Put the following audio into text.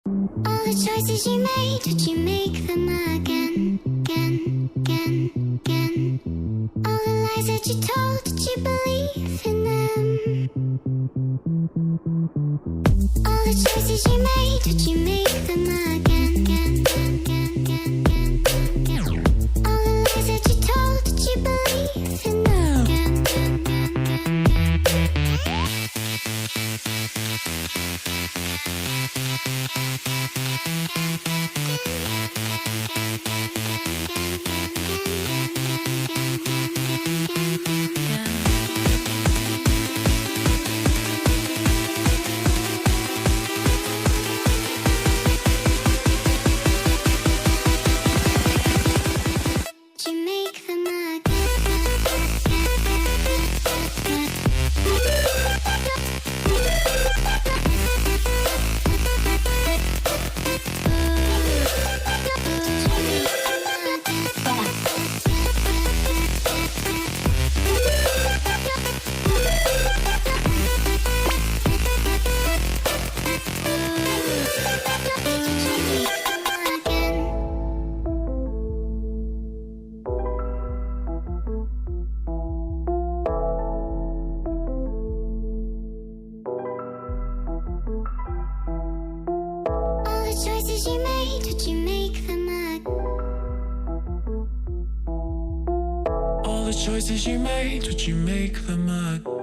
All the choices you made, did you make them again, again, again, again? All the lies that you told, did you believe in them? All the choices you made, did you make them again, again, again, again, again, again? All the lies that you told, did you believe in them? Again, again, again, again. Choices you made, did you make them again? All the choices you made, did you make them again?